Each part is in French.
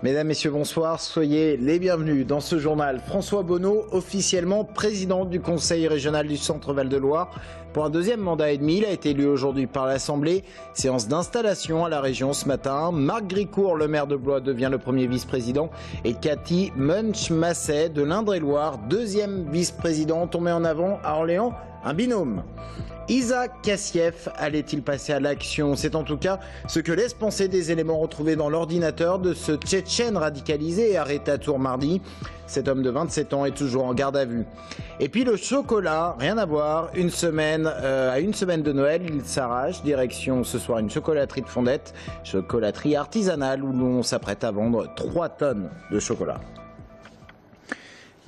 Mesdames, Messieurs, bonsoir. Soyez les bienvenus dans ce journal. François Bonneau, officiellement président du Conseil régional du Centre Val-de-Loire. Pour un deuxième mandat et demi, il a été élu aujourd'hui par l'Assemblée. Séance d'installation à la région ce matin. Marc Gricourt, le maire de Blois, devient le premier vice-président. Et Cathy Munch-Masset de l'Indre-et-Loire, deuxième vice-présidente. On met en avant à Orléans un binôme. Isaac Kassieff allait-il passer à l'action? C'est en tout cas ce que laisse penser des éléments retrouvés dans l'ordinateur de ce Tchétchène radicalisé et arrêté à Tours mardi. Cet homme de 27 ans est toujours en garde à vue. Et puis le chocolat, rien à voir, à une semaine de Noël, il s'arrache, direction ce soir une chocolaterie de Fondette, chocolaterie artisanale où l'on s'apprête à vendre 3 tonnes de chocolat.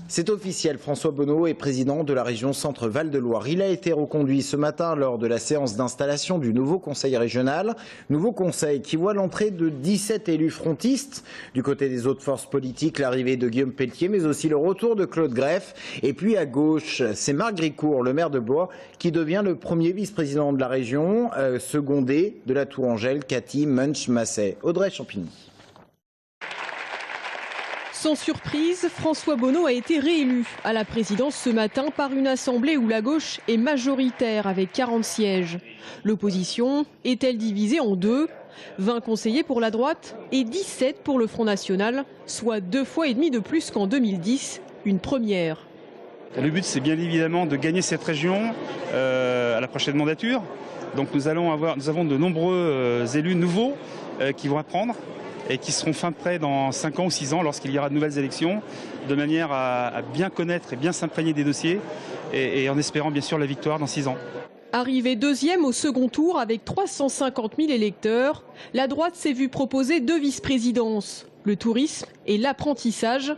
C'est officiel, François Bonneau est président de la région Centre Val-de-Loire. Il a été reconduit ce matin lors de la séance d'installation du nouveau conseil régional. Nouveau conseil qui voit l'entrée de 17 élus frontistes. Du côté des autres forces politiques, l'arrivée de Guillaume Pelletier, mais aussi le retour de Claude Greff. Et puis à gauche, c'est Marc Gricourt, le maire de Blois, qui devient le premier vice-président de la région, secondé de la Tourangelle, Cathy Munch-Masset. Audrey Champigny. Sans surprise, François Bonneau a été réélu à la présidence ce matin par une assemblée où la gauche est majoritaire avec 40 sièges. L'opposition est-elle divisée en deux? 20 conseillers pour la droite et 17 pour le Front National, soit 2,5 fois de plus qu'en 2010, une première. Le but, c'est bien évidemment de gagner cette région à la prochaine mandature. Donc nous avons de nombreux élus nouveaux qui vont apprendre et qui seront fin prêts dans 5 ans ou 6 ans lorsqu'il y aura de nouvelles élections, de manière à bien connaître et bien s'imprégner des dossiers et en espérant bien sûr la victoire dans 6 ans. Arrivé deuxième au second tour avec 350 000 électeurs, la droite s'est vue proposer 2 vice-présidences, le tourisme et l'apprentissage.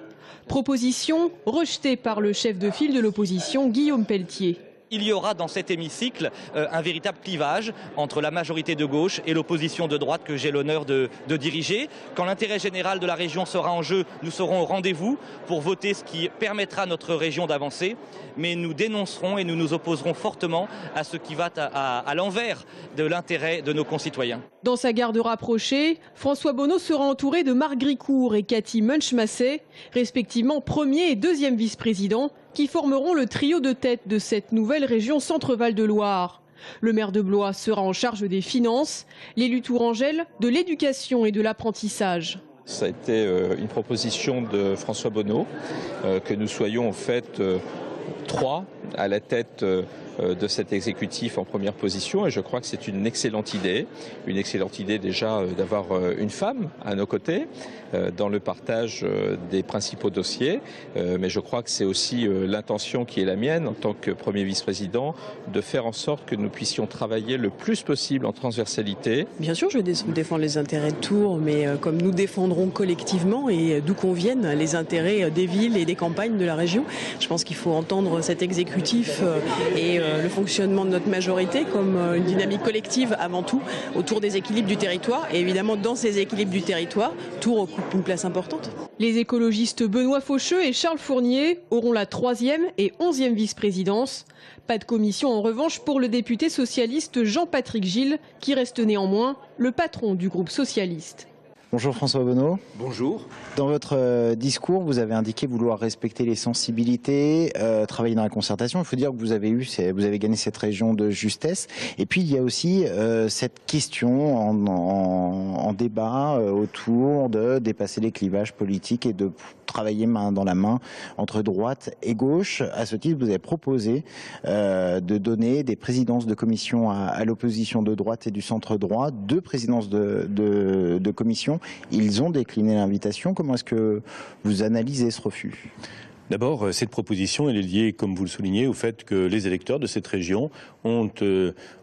Proposition rejetée par le chef de file de l'opposition, Guillaume Pelletier. Il y aura dans cet hémicycle un véritable clivage entre la majorité de gauche et l'opposition de droite que j'ai l'honneur de diriger. Quand l'intérêt général de la région sera en jeu, nous serons au rendez-vous pour voter ce qui permettra à notre région d'avancer. Mais nous dénoncerons et nous nous opposerons fortement à ce qui va à l'envers de l'intérêt de nos concitoyens. Dans sa garde rapprochée, François Bonneau sera entouré de Marc Gricourt et Cathy Munch-Masset, respectivement premier et deuxième vice-président, qui formeront le trio de tête de cette nouvelle région Centre-Val-de-Loire. Le maire de Blois sera en charge des finances, l'élu Tourangelle de l'éducation et de l'apprentissage. Ça a été une proposition de François Bonneau, que nous soyons en fait 3 à la tête de cet exécutif en première position, et je crois que c'est une excellente idée déjà d'avoir une femme à nos côtés dans le partage des principaux dossiers, mais je crois que c'est aussi l'intention qui est la mienne en tant que premier vice-président de faire en sorte que nous puissions travailler le plus possible en transversalité. Bien sûr, je vais défendre les intérêts de Tours, mais comme nous défendrons collectivement et d'où qu'on vienne les intérêts des villes et des campagnes de la région, je pense qu'il faut entendre cet exécutif et le fonctionnement de notre majorité comme une dynamique collective avant tout autour des équilibres du territoire, et évidemment dans ces équilibres du territoire, Tours occupe une place importante. Les écologistes Benoît Faucheux et Charles Fournier auront la 3e et 11e vice-présidence. Pas de commission en revanche pour le député socialiste Jean-Patrick Gilles, qui reste néanmoins le patron du groupe socialiste. Bonjour François Bonneau. Bonjour. Dans votre discours, vous avez indiqué vouloir respecter les sensibilités, travailler dans la concertation. Il faut dire que vous avez gagné cette région de justesse. Et puis il y a aussi cette question en débat autour de dépasser les clivages politiques et de travailler main dans la main entre droite et gauche. À ce titre, vous avez proposé de donner des présidences de commission à l'opposition de droite et du centre droit, 2 présidences de commission. Ils ont décliné l'invitation. Comment est-ce que vous analysez ce refus ? D'abord, cette proposition, elle est liée, comme vous le soulignez, au fait que les électeurs de cette région ont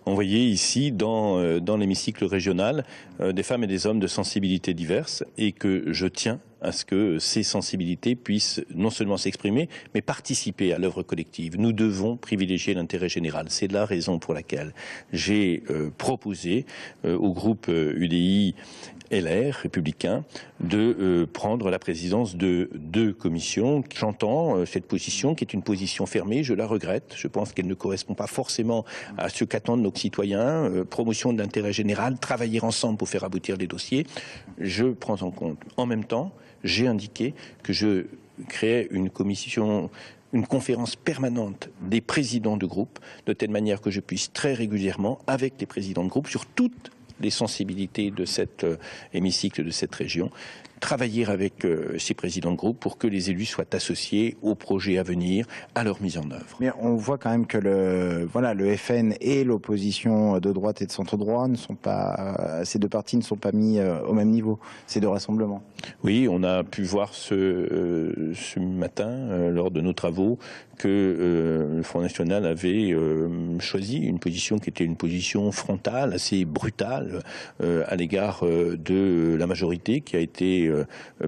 envoyé ici, dans l'hémicycle régional, des femmes et des hommes de sensibilités diverses, et que je tiens à ce que ces sensibilités puissent non seulement s'exprimer, mais participer à l'œuvre collective. Nous devons privilégier l'intérêt général. C'est la raison pour laquelle j'ai proposé au groupe UDI LR, républicain, de prendre la présidence de 2 commissions. J'entends cette position qui est une position fermée, je la regrette. Je pense qu'elle ne correspond pas forcément à ce qu'attendent nos citoyens. Promotion de l'intérêt général, travailler ensemble pour faire aboutir les dossiers. Je prends en compte. En même temps, j'ai indiqué que je créais une commission, une conférence permanente des présidents de groupe, de telle manière que je puisse très régulièrement, avec les présidents de groupe, sur toutes les sensibilités de cet hémicycle, de cette région, travailler avec ces présidents de groupe pour que les élus soient associés aux projets à venir, à leur mise en œuvre. Mais on voit quand même que le FN et l'opposition de droite et de centre-droit ne sont pas, ces 2 partis ne sont pas mis au même niveau, ces 2 rassemblements. Oui, on a pu voir ce matin, lors de nos travaux, que le Front National avait choisi une position qui était une position frontale, assez brutale, à l'égard de la majorité qui a été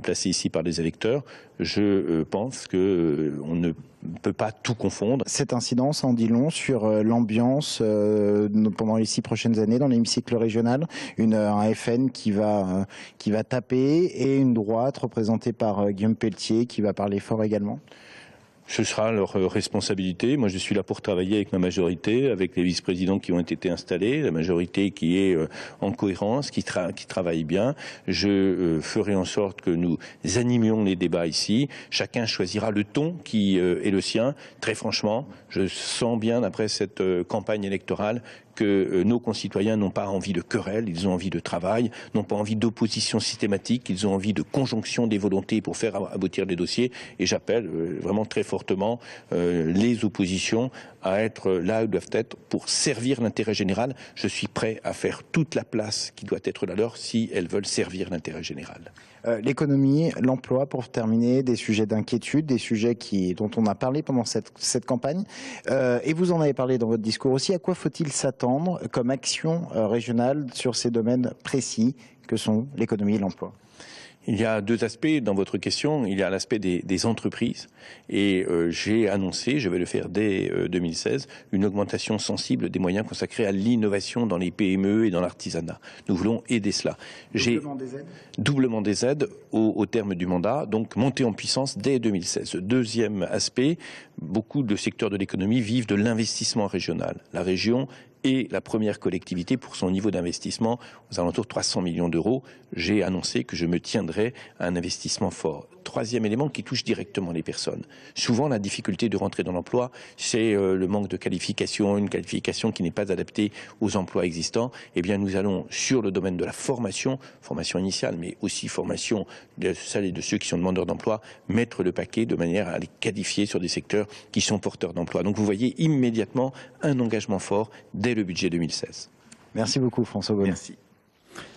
placée ici par les électeurs. Je pense qu'on ne peut pas tout confondre. Cet incident, ça en dit long sur l'ambiance pendant les 6 prochaines années dans l'hémicycle régional. Un FN qui va taper et une droite représentée par Guillaume Pelletier qui va parler fort également. Ce sera leur responsabilité. Moi, je suis là pour travailler avec ma majorité, avec les vice-présidents qui ont été installés, la majorité qui est en cohérence, qui travaille bien. Je ferai en sorte que nous animions les débats ici. Chacun choisira le ton qui est le sien. Très franchement, je sens bien, après cette campagne électorale, que nos concitoyens n'ont pas envie de querelle, ils ont envie de travail, n'ont pas envie d'opposition systématique, ils ont envie de conjonction des volontés pour faire aboutir des dossiers. Et j'appelle vraiment très fortement les oppositions à être là où doivent être pour servir l'intérêt général. Je suis prêt à faire toute la place qui doit être la leur si elles veulent servir l'intérêt général. L'économie, l'emploi, pour terminer, des sujets d'inquiétude, des sujets dont on a parlé pendant cette campagne. Et vous en avez parlé dans votre discours aussi. À quoi faut-il s'attendre comme action régionale sur ces domaines précis que sont l'économie et l'emploi ? Il y a 2 aspects dans votre question. Il y a l'aspect des entreprises et j'ai annoncé, je vais le faire dès 2016, une augmentation sensible des moyens consacrés à l'innovation dans les PME et dans l'artisanat. Nous voulons aider cela. Doublement des aides ? Doublement des aides au terme du mandat, donc monter en puissance dès 2016. 2e aspect, beaucoup de secteurs de l'économie vivent de l'investissement régional. La région est la première collectivité pour son niveau d'investissement aux alentours de 300 millions d'euros. J'ai annoncé que je me tiendrai à un investissement fort. 3e élément qui touche directement les personnes. Souvent, la difficulté de rentrer dans l'emploi, c'est le manque de qualification, une qualification qui n'est pas adaptée aux emplois existants. Eh bien, nous allons, sur le domaine de la formation initiale, mais aussi formation de celles et de ceux qui sont demandeurs d'emploi, mettre le paquet de manière à les qualifier sur des secteurs qui sont porteurs d'emploi. Donc, vous voyez immédiatement un engagement fort dès le budget 2016. Merci beaucoup, François Bonneau. Merci.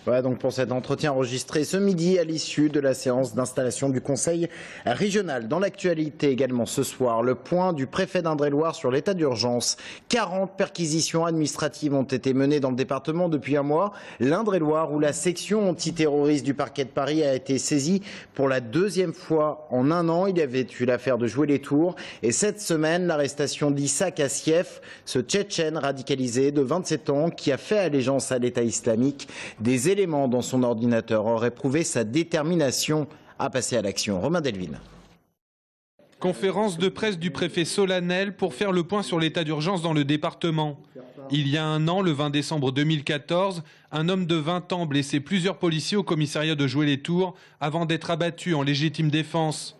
Voilà donc pour cet entretien enregistré ce midi à l'issue de la séance d'installation du Conseil régional. Dans l'actualité également ce soir, le point du préfet d'Indre-et-Loire sur l'état d'urgence. 40 perquisitions administratives ont été menées dans le département depuis un mois. L'Indre-et-Loire, où la section antiterroriste du parquet de Paris a été saisie pour la 2e fois en un an. Il y avait eu l'affaire de Jouer les Tours. Et cette semaine, l'arrestation d'Issa Kassiev, ce Tchétchène radicalisé de 27 ans qui a fait allégeance à l'État islamique. Des éléments dans son ordinateur auraient prouvé sa détermination à passer à l'action. Romain Delville. Conférence de presse du préfet solennelle pour faire le point sur l'état d'urgence dans le département. Il y a un an, le 20 décembre 2014, un homme de 20 ans blessait plusieurs policiers au commissariat de Jouer les Tours avant d'être abattu en légitime défense.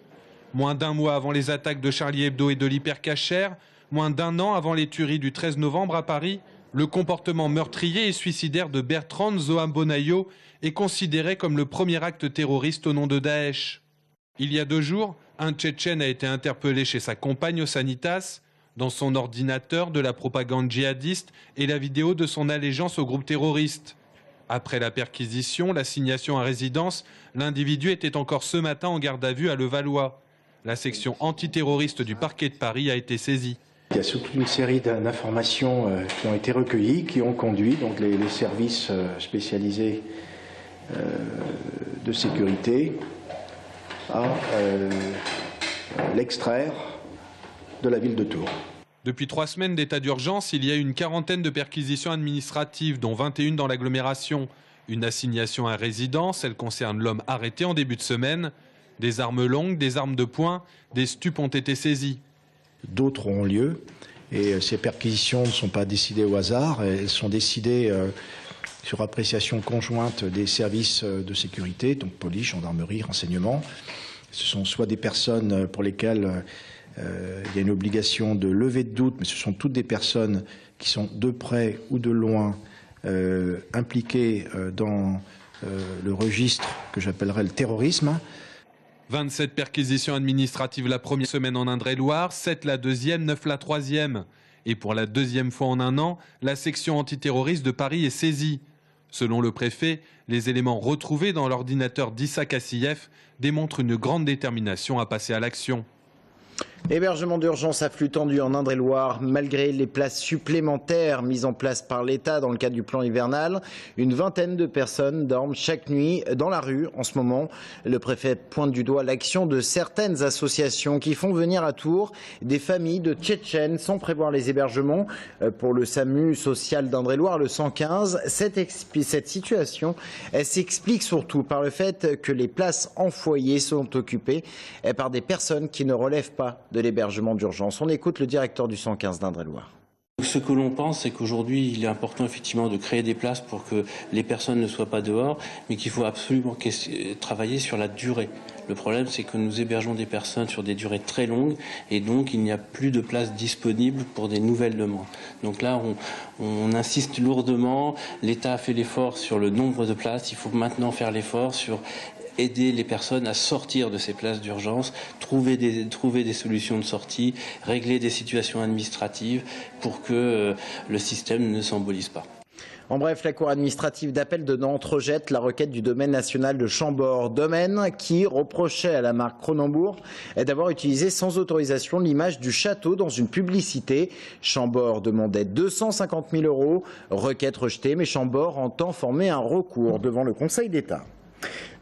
Moins d'1 mois avant les attaques de Charlie Hebdo et de l'Hypercacher, moins d'1 an avant les tueries du 13 novembre à Paris, le comportement meurtrier et suicidaire de Bertrand Zoham Bonayo est considéré comme le premier acte terroriste au nom de Daesh. Il y a 2 jours, un Tchétchène a été interpellé chez sa compagne au Sanitas. Dans son ordinateur, de la propagande djihadiste et la vidéo de son allégeance au groupe terroriste. Après la perquisition, l'assignation à résidence, l'individu était encore ce matin en garde à vue à Levallois. La section antiterroriste du parquet de Paris a été saisie. Il y a toute une série d'informations qui ont été recueillies, qui ont conduit donc les services spécialisés de sécurité à l'extraire de la ville de Tours. Depuis 3 semaines d'état d'urgence, il y a eu une 40aine de perquisitions administratives, dont 21 dans l'agglomération. Une assignation à résidence, elle concerne l'homme arrêté en début de semaine. Des armes longues, des armes de poing, des stupes ont été saisies. D'autres ont lieu et ces perquisitions ne sont pas décidées au hasard, elles sont décidées sur appréciation conjointe des services de sécurité, donc police, gendarmerie, renseignement. Ce sont soit des personnes pour lesquelles il y a une obligation de lever de doute, mais ce sont toutes des personnes qui sont de près ou de loin impliquées dans le registre que j'appellerais le terrorisme. 27 perquisitions administratives la première semaine en Indre-et-Loire, 7 la deuxième, 9 la troisième. Et pour la deuxième fois en un an, la section antiterroriste de Paris est saisie. Selon le préfet, les éléments retrouvés dans l'ordinateur d'Issa Kassieff démontrent une grande détermination à passer à l'action. Hébergement d'urgence à flux tendu en Indre-et-Loire. Malgré les places supplémentaires mises en place par l'État dans le cadre du plan hivernal, une vingtaine de personnes dorment chaque nuit dans la rue en ce moment. Le préfet pointe du doigt l'action de certaines associations qui font venir à Tours des familles de Tchétchènes sans prévoir les hébergements. Pour le SAMU social d'Indre-et-Loire, le 115, cette situation elle s'explique surtout par le fait que les places en foyer sont occupées par des personnes qui ne relèvent pas de l'hébergement d'urgence. On écoute le directeur du 115 d'Indre-et-Loire. Ce que l'on pense, c'est qu'aujourd'hui, il est important effectivement de créer des places pour que les personnes ne soient pas dehors, mais qu'il faut absolument travailler sur la durée. Le problème, c'est que nous hébergeons des personnes sur des durées très longues et donc il n'y a plus de places disponibles pour des nouvelles demandes. Donc là, on insiste lourdement. L'État a fait l'effort sur le nombre de places. Il faut maintenant faire l'effort sur aider les personnes à sortir de ces places d'urgence, trouver des solutions de sortie, régler des situations administratives pour que le système ne s'embolise pas. En bref, la Cour administrative d'appel de Nantes rejette la requête du domaine national de Chambord. Domaine qui reprochait à la marque Cronenbourg d'avoir utilisé sans autorisation l'image du château dans une publicité. Chambord demandait 250 000 €. Requête rejetée, mais Chambord entend former un recours devant le Conseil d'État.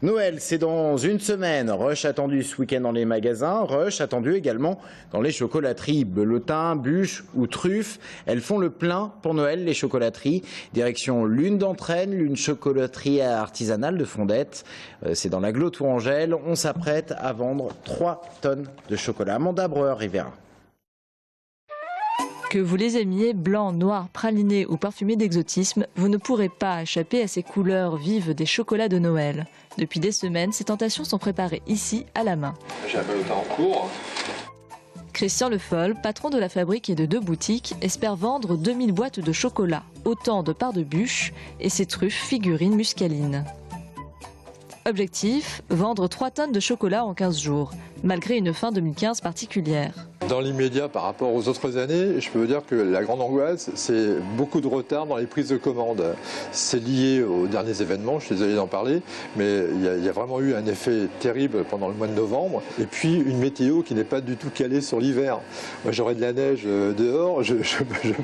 Noël, c'est dans une semaine. Rush attendu ce week-end dans les magasins. Rush attendu également dans les chocolateries. Belotin, bûches ou truffes. Elles font le plein pour Noël, les chocolateries. Direction l'une d'entre elles, l'une chocolaterie artisanale de Fondette. C'est dans l'agglo Tourangelle. On s'apprête à vendre 3 tonnes de chocolat. Amanda Breuer-Rivera. Que vous les aimiez blancs, noirs, pralinés ou parfumés d'exotisme, vous ne pourrez pas échapper à ces couleurs vives des chocolats de Noël. Depuis des semaines, ces tentations sont préparées ici, à la main. J'ai un Belotin en cours. Christian Le Foll, patron de la fabrique et de 2 boutiques, espère vendre 2000 boîtes de chocolat, autant de parts de bûches et ses truffes figurines muscalines. Objectif, vendre 3 tonnes de chocolat en 15 jours, malgré une fin 2015 particulière. Dans l'immédiat, par rapport aux autres années, je peux vous dire que la grande angoisse, c'est beaucoup de retard dans les prises de commandes. C'est lié aux derniers événements, je suis désolé d'en parler, mais il y a vraiment eu un effet terrible pendant le mois de novembre. Et puis une météo qui n'est pas du tout calée sur l'hiver. Moi, j'aurais de la neige dehors, je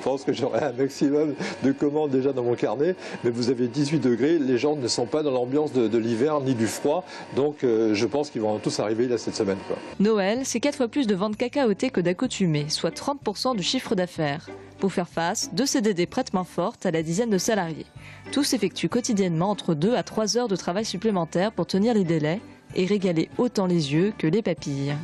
pense que j'aurais un maximum de commandes déjà dans mon carnet, mais vous avez 18 degrés, les gens ne sont pas dans l'ambiance de l'hiver ni du froid, donc je pense qu'ils vont tous arriver là cette semaine. Noël, c'est 4 fois plus de ventes cacaotées que d'accoutumées, soit 30% du chiffre d'affaires. Pour faire face, 2 CDD prêtent main forte à la dizaine de salariés. Tous effectuent quotidiennement entre 2 à 3 heures de travail supplémentaires pour tenir les délais et régaler autant les yeux que les papilles.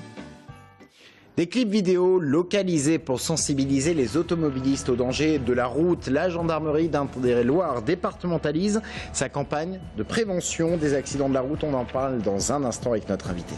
Des clips vidéo localisés pour sensibiliser les automobilistes aux dangers de la route. La gendarmerie d'Indre-et-Loire départementalise sa campagne de prévention des accidents de la route. On en parle dans un instant avec notre invité.